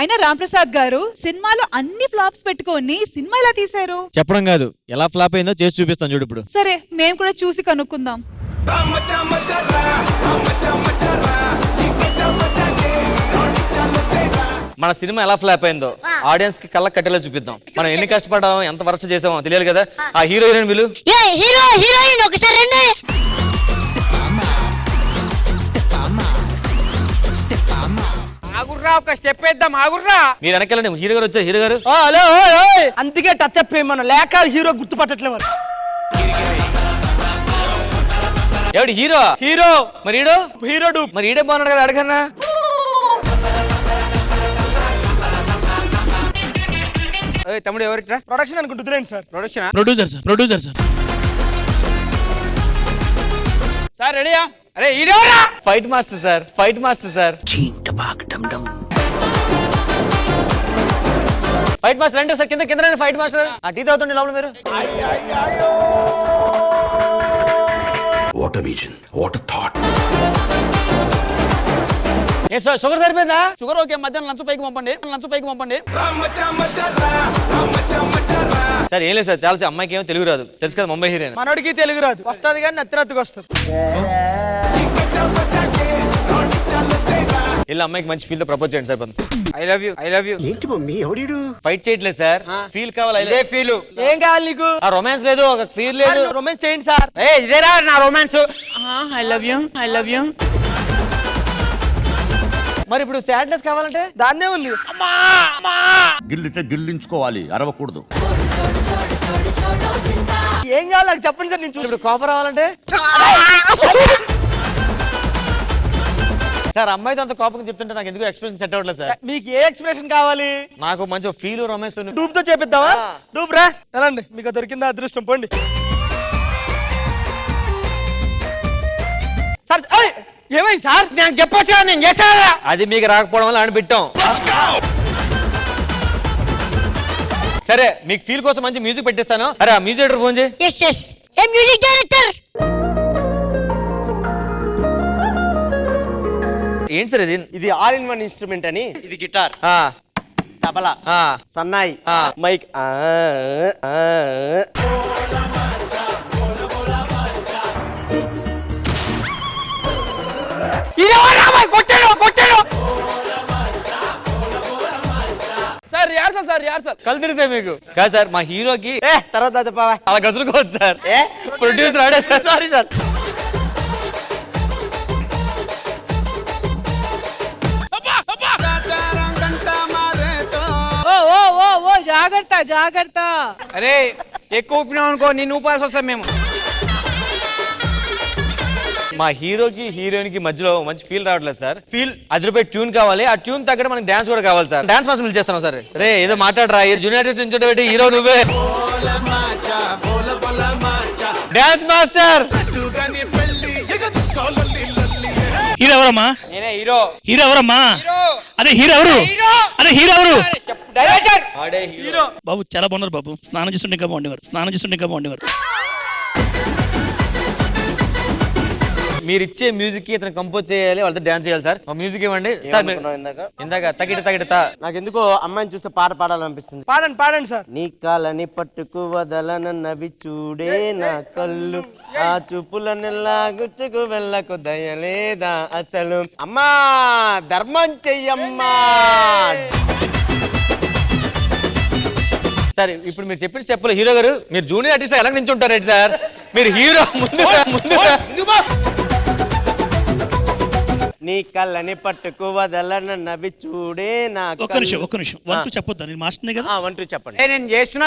అయినా రాంప్రసాద్ గారు సినిమాలో అన్ని ఫ్లాప్స్ పెట్టుకొని సినిమా ఎలా తీశారు? చెప్పడం కాదు, ఎలా ఫ్లాప్ అయిందో చేసి చూపిస్తాను చూడు ఇప్పుడు. సరే మేము కూడా చూసి కనుక్కుందాం. మన సినిమా ఎలా ఫ్లాప్ అయిందో ఆడియన్స్ కి కళ్ళ కట్టేలా చూపిద్దాం. మనం ఎన్ని కష్టపడ్డామో, ఎంత వర్క్ చేసామో తెలియాలి కదా. ఆ హీరో హీరోయిన్ వీళ్ళు హీరోయిన్ ఒకసారి రండి. ఆగుర్రా, ఒక స్టెప్ వేద్దాం. ఆగుర్రా, మీరు వెనకాలండి. హీరో గారు వచ్చారు. హీరో గారు హలో. అందుకే టచ్ అప్ మనం లేక హీరో గుర్తుపట్టట్లే వాళ్ళు. ఎవడు హీరో? హీరో మరి ఈడో హీరో డూప్. మరి ఈడే బాగున్నాడు కదా, అడగన్నా. తమ్ముడు ఎవరిట్రా? ప్రొడక్షన్ అనుకుంటుంది సార్. Producer sir. సార్ రెడీయా? అరే hero fight master sir. Fight master రండి సార్. కింద రండి. ఫైట్ మాస్టర్ ఆ టీ తాగుతుండే లోపల మీరు. What a vision, what a thought. ఏ సార్, షుగర్ సరిపోయిందా? Sugar okay. మధ్యాహ్నం లంచ్ పైకి పంపండి. సార్ ఏం లేదు సార్, చాలా అమ్మాయికి ఏమో తెలుగు రాదు, తెలుసు కదా, ముంబై హీరోయిన్. మనోడికి తెలుగు రాదు, వస్తుంది కానీ నత్తినత్తుకు వస్తుంది. ఇలా అమ్మాయికి మంచి ఫీల్ తో ప్రపోజ్ చేయండి సార్. I love you. ఏంటి మమ్మీ ఎవడీడు? ఫైట్ చేయట్లేదు సార్, ఫీల్ కావాలి. ఇదే ఫీల్. ఏం కావాలి నీకు? ఆ రొమాన్స్ లేదు, ఒక ఫీల్ లేదు. రొమాన్స్ చేయండి సార్. ఇదేరా నా రొమాన్స్. I love you. మరి ఇప్పుడు సాడ్నెస్ కావాలంటే దాన్నే ఉంది. గిల్లితే గిల్లించుకోవాలి, అరవకూడదు. ఏం కావాలి నాకు చెప్పండి సార్, నేను చూసి. ఇప్పుడు కోపం రావాలంటే సార్, అమ్మాయితో అంత కోపం చెప్తుంటే నాకు ఎందుకు ఎక్స్ప్రెషన్ సెట్ అవ్వట్లేదు సార్. మీకు ఏ ఎక్స్ప్రెషన్ కావాలి? నాకు మంచి ఫీల్ రొమాన్స్ తో. డూప్ తో చేపిద్దామా? డూప్ రా ఎలాండి, మీకు దొరికిందా అదృష్టం. పోండి సార్. ఏమైంది సార్? నేను చెప్పొచ్చు, నేను చేశాను. అది మీకు రాకపోవడం వల్ల ఆడ పెట్టాం. సరే, మీకు ఫీల్ కోసం మంచి మ్యూజిక్ పెట్టిస్తాను. అరే ఆ మ్యూజిక్ డైరెక్టర్ ఫోన్ చేయి. ఎస్ ఏ మ్యూజిక్ డైరెక్టర్. ఏంటి సార్ ఇది? ఇది ఆల్ ఇన్ వన్ ఇన్స్ట్రుమెంట్ అని. ఇది గిటార్, తబలా, సన్నాయి, మైక్. సార్ రిహార్సల్ కళ్ళు తిరిగితే మీకు కాదు సార్. మా హీరోకి తర్వాత అలా గసులుకోవచ్చు సార్. ప్రొడ్యూసర్ ఆడే సార్. Sorry sir. ఓ జాగ్రత్త. అరే ఎక్కువ ఊపినాం అనుకో, నేను ఊపాల్సి వస్తాం మేము. మా హీరోకి హీరోయిన్ కి మధ్యలో మంచి ఫీల్ రావట్లేదు సార్. ఫీల్ అదిరిపోయి ట్యూన్ కావాలి. ఆ ట్యూన్ తగ్గ మనకి డాన్స్ కూడా కావాలి సార్. డాన్స్ మాస్టర్ పిలిచి చేస్తాను సార్. రే ఏదో మాట్లాడరా, జూనియర్ ఆర్టిస్ట్ పెట్టి హీరో నువ్వే. Dance master. హీరో ఎవరమ్మా? నేనే హీరో. హీరో ఎవరమ్మా? అదే హీరో ఎవరు? అదే హీరో ఎవరు? డైరెక్టర్. ఆడే హీరో. బాబు చాలా బాగున్నారు బాబు. స్నానం చేస్తుంటే ఇంకా బాగుండేవారు. మీరు ఇచ్చే మ్యూజిక్ కి ఇతను కంపోజ్ చేయాలి, వాళ్ళతో డాన్స్ చేయాలి సార్. మా మ్యూజిక్ ఇవ్వండి సార్. ఇందాక తగిట నాకెందుకో అమ్మాయిని చూస్తే పాట పాడాలనిపిస్తుంది. పాడండి సార్. నీ కాలని పట్టుకు వదలనన్నవి చూడే నా కళ్ళు, ఆ చూపులనెల్లా గుచ్చుకు వెళ్ళకు దయలేదా అసలు. అమ్మా ధర్మం చెయ్యమ్మా. సార్ ఇప్పుడు మీరు చెప్పిన స్టెప్పులు హీరో గారు, మీరు జూనియర్ ఆర్టిస్ట్ ఎలా నించుంటారు సార్? మీరు హీరో ముందు. నీ కళ్ళని పట్టుకు వదలనన్నవి చూడే నా. ఒక్క నిమిషం 1 2 చెప్పొద్దా? నేను మాస్టర్నే కదా. 1 2 చెప్పండి. నేను చేస్తున్నా.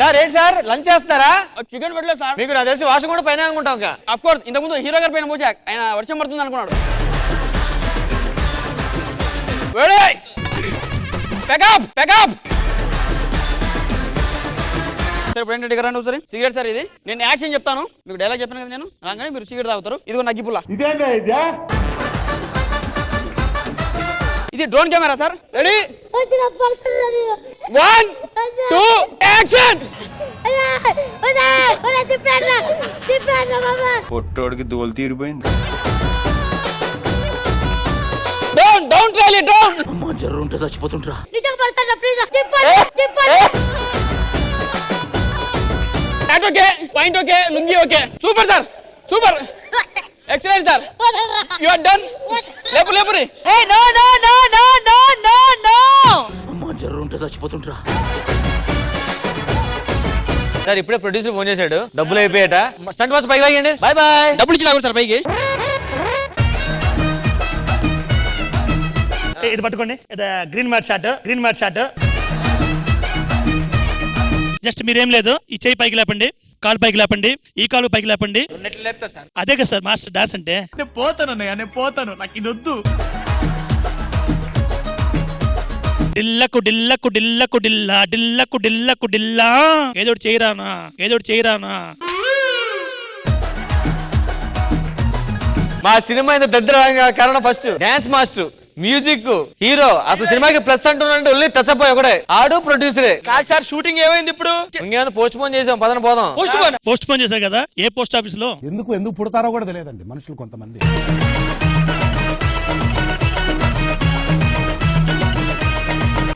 సార్ ఏంటి సార్, లంచ్ చేస్తారా? చికెన్ పెట్టలేదు సార్. మీకు నాకు తెలిసి వాషం కూడా పైన అనుకుంటాం. ఆఫ్ కోర్స్ ఇంతకుముందు హీరో గారి పైన పోసా, ఆయన వర్షం పడుతుంది అనుకున్నాడు. సార్ ఇప్పుడు ఏంటంటే రండి ఒకసారి. సిగరెట్ సార్ ఇది. నేను యాక్షన్ చెప్తాను, మీకు డైలాగ్ చెప్పాను కదా నేను. అలాగే మీరు సిగరెట్ తాగుతారు. ఇదిగో నగ్గిపుల్ల. ఇది drone camera sir. Ready 1 2 action. తిప్పాను పొట్టోడికి దోలు తీరిపోయింది. దింపాలి డౌన్. అమ్మా జర్రుంటే చచ్చిపోతుంటరా. నిజంగా పడతాడా ప్లీజ్ తిప్పాలి తిప్పాలి bat okay, point okay, lungi okay. Super sir, super, excellent sir, you are done. లేపు లేపుని. ఏ no no no no no no no అమ్మా జర్రుంటే చచ్చిపోతుంటరా. సార్ ఇప్పుడే ప్రొడ్యూసర్ ఫోన్ చేశాడు, డబ్బులు అయిపోయాట. స్టంట్ మాస్టర్ పైకి లాగండి. Bye bye. డబ్బులు ఇచ్చి లాగండి సార్ పైకి. ఇది పట్టుకోండి, ఇది green mat shot, green mat shot. Just మీరేం లేదు, ఈ చేయి పైకి లేపండి, కాలు పైకి లేపండి, ఈ కాలు పైకి లేపండి. అదే కదా సార్ మాస్టర్ డాన్స్ అంటే. నేను పోతాను నాకు ఇది వద్దు. డిల్లకు డిల్లకు డిల్లకు డిల్లా, డిల్లకు డిల్లకు డిల్లా. ఏదోటి చేయరానా, ఏదోటి చేయరానా. మా సినిమా ఇంత దరిద్రంగా కారణం first dance master, music, hero. అసలు సినిమాకి ప్లస్ అంటున్నాడు ఓన్లీ టచ్ అప్ ఒకటే, ఆడు ప్రొడ్యూసరే. కాదు సార్, షూటింగ్ ఏమైంది ఇప్పుడు? ఇంకేమైనా పోస్ట్ పోన్ చేసాం, పదన పోదాం. పోస్ట్ పోన్ చేశారు కదా, ఏ పోస్ట్ ఆఫీస్ లో. ఎందుకు పుడతారో కూడా తెలియదండి మనుషులు కొంతమంది.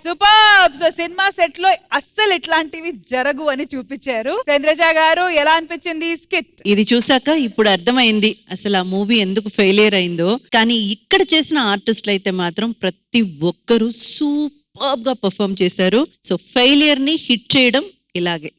సూపర్. సో సినిమా సెట్ లో అస్సలు ఇట్లాంటివి జరగు అని చూపించారు. చంద్రజ గారు ఎలా అనిపించింది స్కిట్? ఇది చూసాక ఇప్పుడు అర్థమైంది అసలు ఆ మూవీ ఎందుకు ఫెయిలియర్ అయిందో. కానీ ఇక్కడ చేసిన ఆర్టిస్టులు అయితే మాత్రం ప్రతి ఒక్కరూ సూపర్ గా పర్ఫామ్ చేశారు. సో ఫెయిలియర్ ని హిట్ చేయడం ఇలాగే.